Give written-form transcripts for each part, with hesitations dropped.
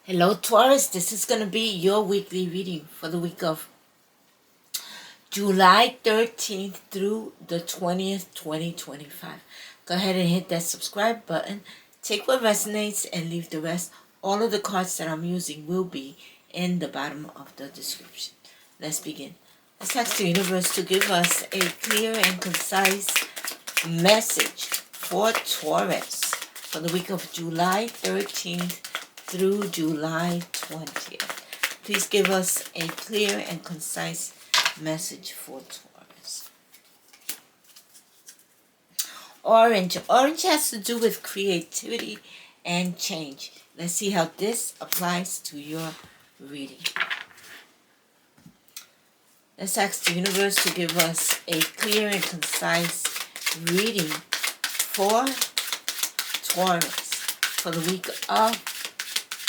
Hello Taurus, this is going to be your weekly reading for the week of July 13th through the 20th, 2025. Go ahead and hit that subscribe button. Take what resonates and leave the rest. All of the cards that I'm using will be in the bottom of the description. Let's begin. Let's ask the universe to give us a clear and concise message for Taurus for the week of July 13th through July 20th. Please give us a clear and concise message for Taurus. Orange. Orange has to do with creativity and change. Let's see how this applies to your reading. Let's ask the universe to give us a clear and concise reading for Taurus for the week of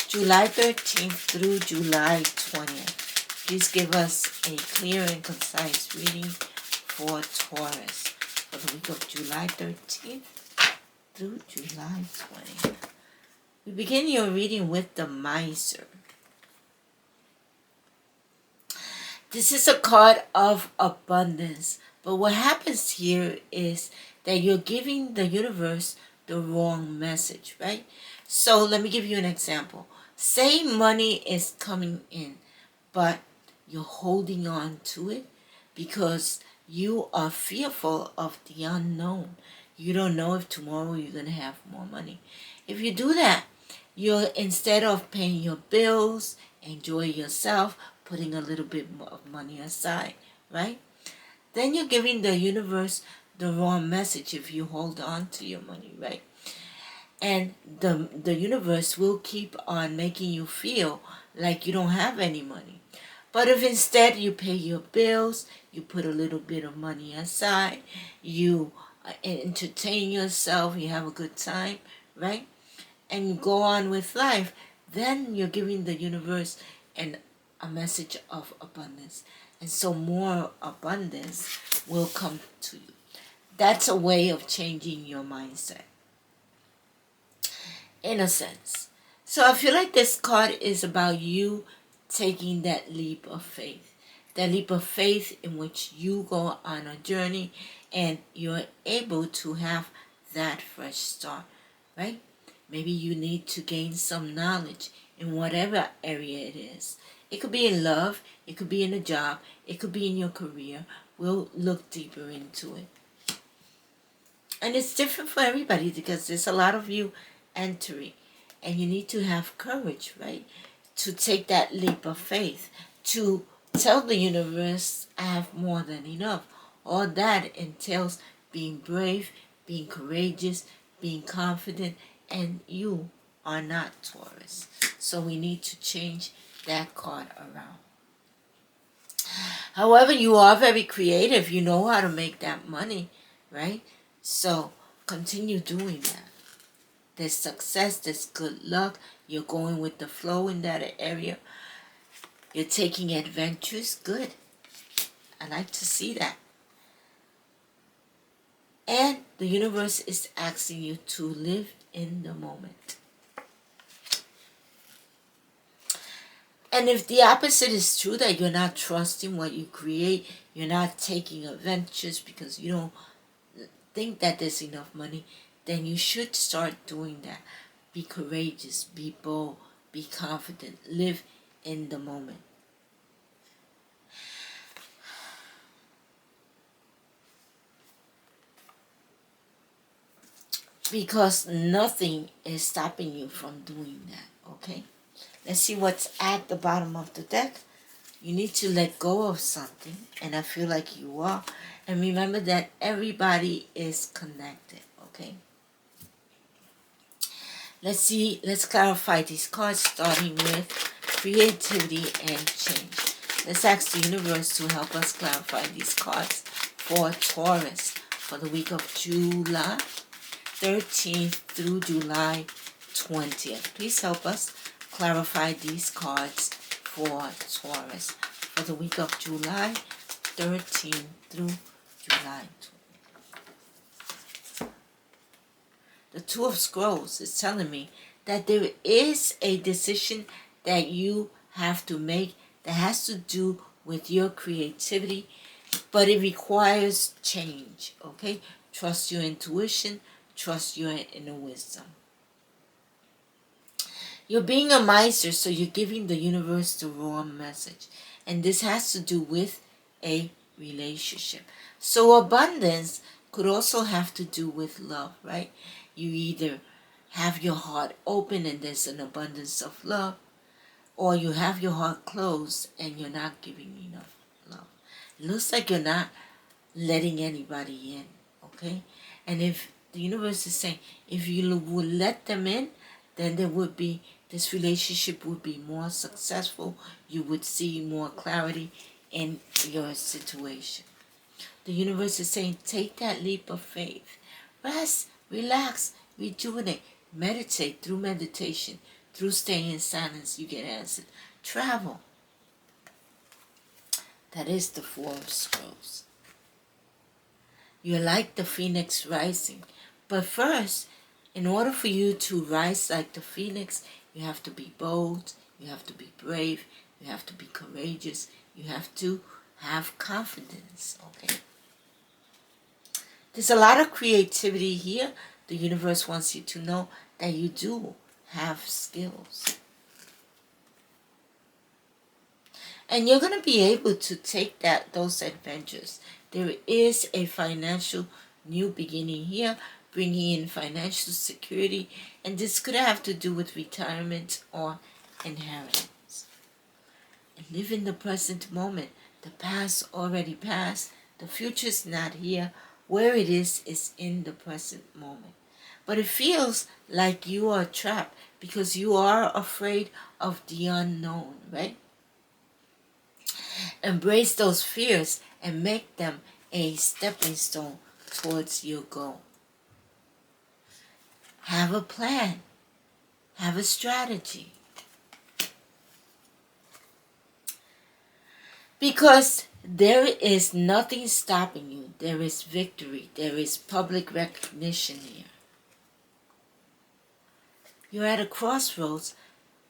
July 13th through July 20th. Please give us a clear and concise reading for Taurus for the week of July 13th through July 20th. We begin your reading with the Miser. This is a card of abundance, but what happens here is that you're giving the universe the wrong message, right? So let me give you an example. Say money is coming in, but you're holding on to it because you are fearful of the unknown. You don't know if tomorrow you're going to have more money. If you do that, you're, instead of paying your bills, enjoy yourself, putting a little bit more of money aside, right? Then you're giving the universe the wrong message if you hold on to your money, right? And the universe will keep on making you feel like you don't have any money. But if instead you pay your bills, you put a little bit of money aside, you entertain yourself, you have a good time, right? And you go on with life, then you're giving the universe a message of abundance. And so more abundance will come to you. That's a way of changing your mindset, in a sense. So I feel like this card is about you taking that leap of faith. That leap of faith in which you go on a journey and you're able to have that fresh start, right? Maybe you need to gain some knowledge in whatever area it is. It could be in love, it could be in a job, it could be in your career. We'll look deeper into it. And it's different for everybody because there's a lot of you entering. And you need to have courage, right? To take that leap of faith. To tell the universe, I have more than enough. All that entails being brave, being courageous, being confident. And you are not Taurus. So we need to change that card around. However, you are very creative. You know how to make that money, right? So continue doing that. There's success, there's good luck. You're going with the flow in that area. You're taking adventures. Good. I like to see that. And the universe is asking you to live in the moment. And if the opposite is true, that you're not trusting what you create, you're not taking adventures because you don't think that there's enough money, then you should start doing that. Be courageous, be bold, be confident, live in the moment. Because nothing is stopping you from doing that, okay? Let's see what's at the bottom of the deck. You need to let go of something, and I feel like you are. And remember that everybody is connected, okay? Let's clarify these cards, starting with creativity and change. Let's ask the universe to help us clarify these cards for Taurus for the week of July 13th through July 20th. Please help us clarify these cards for Taurus for the week of July 13th through July 20th. The Two of Scrolls is telling me that there is a decision that you have to make that has to do with your creativity, but it requires change, okay? Trust your intuition, trust your inner wisdom. You're being a miser, so you're giving the universe the wrong message. And this has to do with a relationship. So abundance could also have to do with love, right? You either have your heart open and there's an abundance of love, or you have your heart closed and you're not giving enough love. It looks like you're not letting anybody in, okay? And if the universe is saying, if you would let them in, then there would be, this relationship would be more successful. You would see more clarity in your situation. The universe is saying, take that leap of faith. Rest, relax, rejuvenate, meditate. Through meditation, through staying in silence, you get answered. Travel. That is the Four of Scrolls. You're like the phoenix rising. But first, in order for you to rise like the phoenix, you have to be bold, you have to be brave, you have to be courageous, you have to have confidence, okay? There's a lot of creativity here. The universe wants you to know that you do have skills. And you're going to be able to take those adventures. There is a financial new beginning here, bringing in financial security, and this could have to do with retirement or inheritance. And live in the present moment. The past already passed. The future is not here. Where it is in the present moment. But it feels like you are trapped because you are afraid of the unknown, right? Embrace those fears and make them a stepping stone towards your goal. Have a plan. Have a strategy. Because there is nothing stopping you. There is victory. There is public recognition here. You're at a crossroads.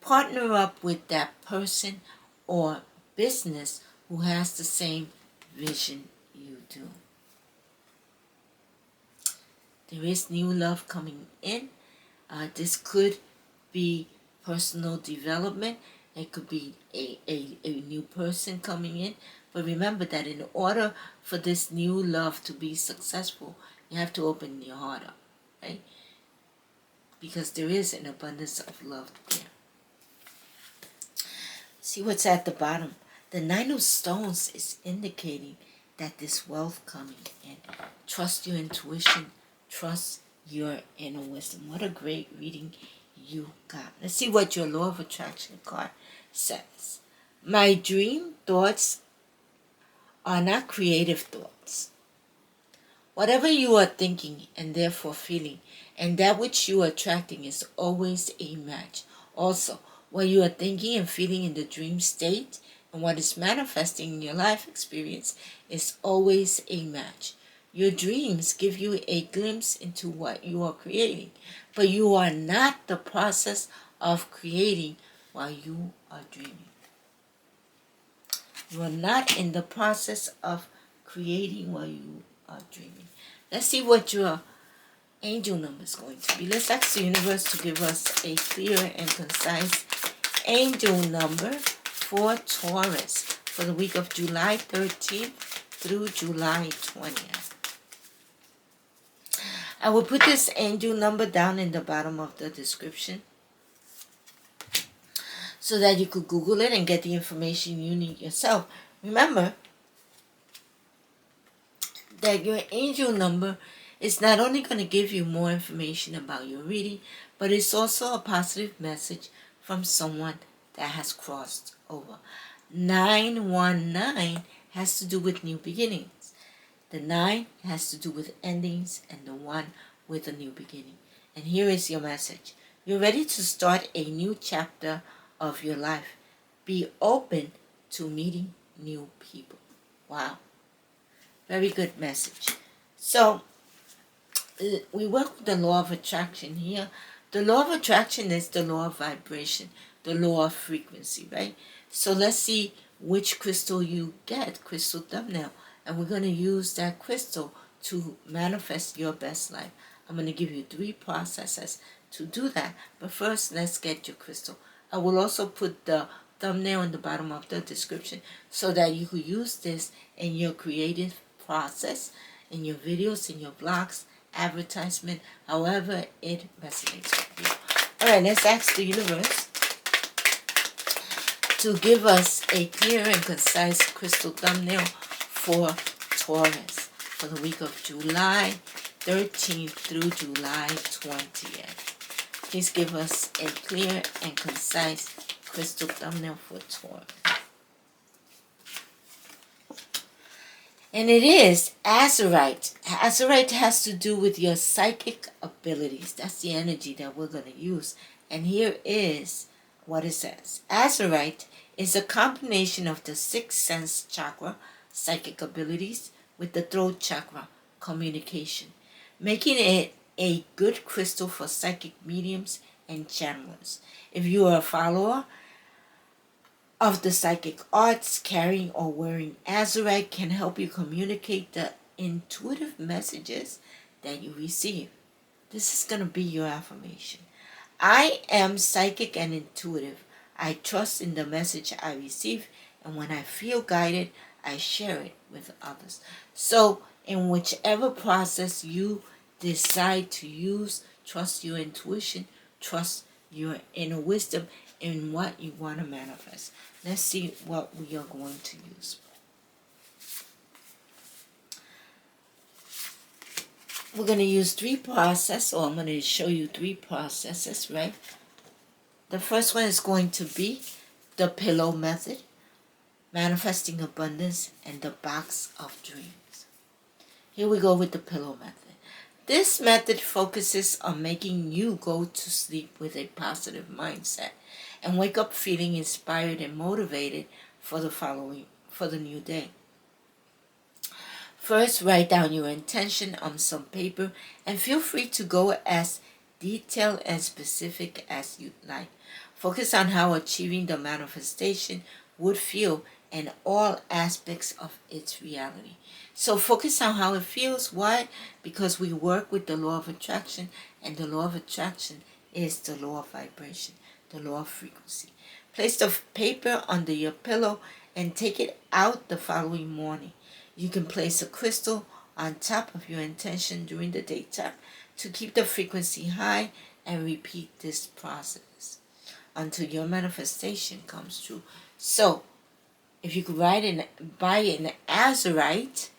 Partner up with that person or business who has the same vision you do. There is new love coming in. This could be personal development. It could be a new person coming in. But remember that in order for this new love to be successful, you have to open your heart up, right? Because there is an abundance of love there. See what's at the bottom. The Nine of Stones is indicating that this wealth coming in. Trust your intuition. Trust your inner wisdom. What a great reading you got. Let's see what your Law of Attraction card says. My dream thoughts are not creative thoughts. Whatever you are thinking and therefore feeling, and that which you are attracting is always a match. Also, what you are thinking and feeling in the dream state and what is manifesting in your life experience is always a match. Your dreams give you a glimpse into what you are creating, but you are not the process of creating while you are dreaming. You are not in the process of creating while you are dreaming. Let's see what your angel number is going to be. Let's ask the universe to give us a clear and concise angel number for Taurus for the week of July 13th through July 20th. I will put this angel number down in the bottom of the description so that you could Google it and get the information you need yourself. Remember that your angel number is not only going to give you more information about your reading, but it's also a positive message from someone that has crossed over. 919 has to do with new beginnings. The 9 has to do with endings, and the 1 with a new beginning. And here is your message. You're ready to start a new chapter of your life. Be open to meeting new people. Wow. Very good message. So, we work with the law of attraction here. The law of attraction is the law of vibration. the law of frequency, right? So let's see which crystal you get, crystal thumbnail. And we're going to use that crystal to manifest your best life. I'm going to give you 3 processes to do that. But first, let's get your crystal. I will also put the thumbnail in the bottom of the description so that you could use this in your creative process, in your videos, in your blogs, advertisement, however it resonates with you. Alright, let's ask the universe to give us a clear and concise crystal thumbnail for Taurus for the week of July 13th through July 20th. Please give us a clear and concise crystal thumbnail for Taurus. And it is Azurite. Azurite has to do with your psychic abilities. That's the energy that we're going to use. And here is what it says. Azurite is a combination of the sixth sense chakra, psychic abilities, with the throat chakra, communication, making it a good crystal for psychic mediums and channelers. If you are a follower of the psychic arts, carrying or wearing Azurite can help you communicate the intuitive messages that you receive. This is going to be your affirmation. I am psychic and intuitive. I trust in the message I receive, and when I feel guided, I share it with others. So, in whichever process you decide to use, trust your intuition, trust your inner wisdom in what you want to manifest. Let's see what we are going to use. We're going to use 3 processes, or I'm going to show you 3 processes, right? The first one is going to be the pillow method, manifesting abundance, and the box of dreams. Here we go with the pillow method. This method focuses on making you go to sleep with a positive mindset and wake up feeling inspired and motivated for the new day. First, write down your intention on some paper and feel free to go as detailed and specific as you'd like. Focus on how achieving the manifestation would feel in all aspects of its reality. So focus on how it feels. Why? Because we work with the law of attraction, and the law of attraction is the law of vibration, the law of frequency. Place the paper under your pillow and take it out the following morning. You can place a crystal on top of your intention during the daytime to keep the frequency high, and repeat this process until your manifestation comes true. So, if you could buy an Azurite,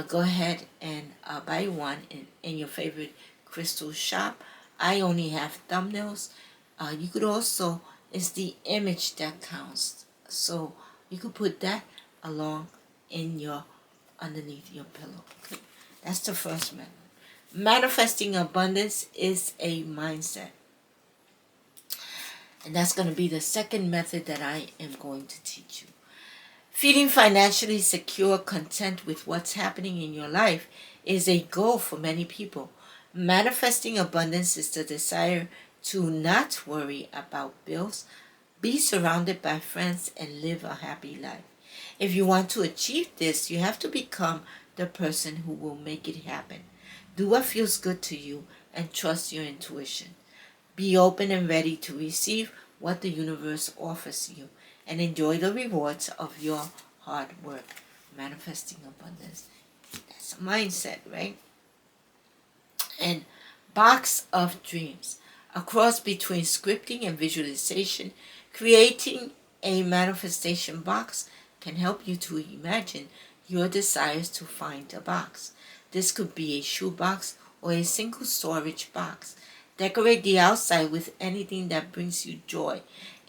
go ahead and buy one in your favorite crystal shop. I only have thumbnails. You could also, it's the image that counts. So you could put that along underneath your pillow. Okay? That's the first method. Manifesting abundance is a mindset. And that's going to be the second method that I am going to teach you. Feeling financially secure, content with what's happening in your life is a goal for many people. Manifesting abundance is the desire to not worry about bills, be surrounded by friends, and live a happy life. If you want to achieve this, you have to become the person who will make it happen. Do what feels good to you and trust your intuition. Be open and ready to receive what the universe offers you, and enjoy the rewards of your hard work. Manifesting abundance. That's a mindset, right? And box of dreams. A cross between scripting and visualization. Creating a manifestation box can help you to imagine your desires to find a box. This could be a shoebox or a single storage box. Decorate the outside with anything that brings you joy,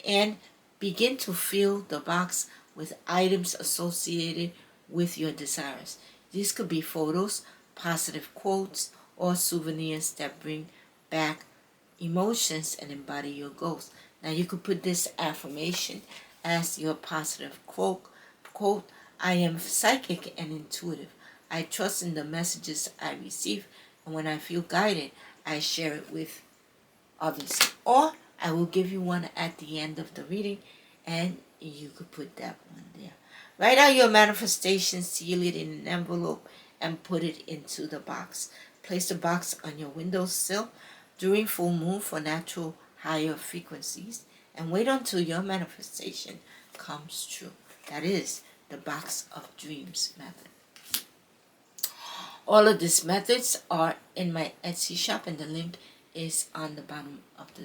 and begin to fill the box with items associated with your desires. These could be photos, positive quotes, or souvenirs that bring back emotions and embody your goals. Now you could put this affirmation as your positive quote. I am psychic and intuitive. I trust in the messages I receive, and when I feel guided, I share it with others. Or I will give you one at the end of the reading, and you could put that one there. Write out your manifestation, seal it in an envelope, and put it into the box. Place the box on your windowsill during full moon for natural higher frequencies, and wait until your manifestation comes true. That is the box of dreams method. All of these methods are in my Etsy shop, and the link is on the bottom of the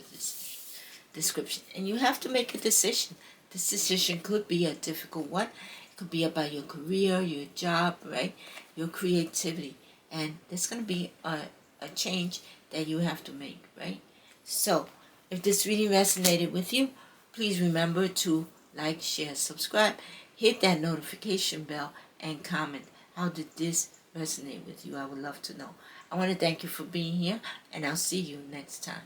description. And you have to make a decision. This decision could be a difficult one. It could be about your career, your job, right? Your creativity. And there's going to be a change that you have to make, right? So, if this reading resonated with you, please remember to like, share, subscribe, hit that notification bell, and comment. How did this resonate with you? I would love to know. I want to thank you for being here, and I'll see you next time.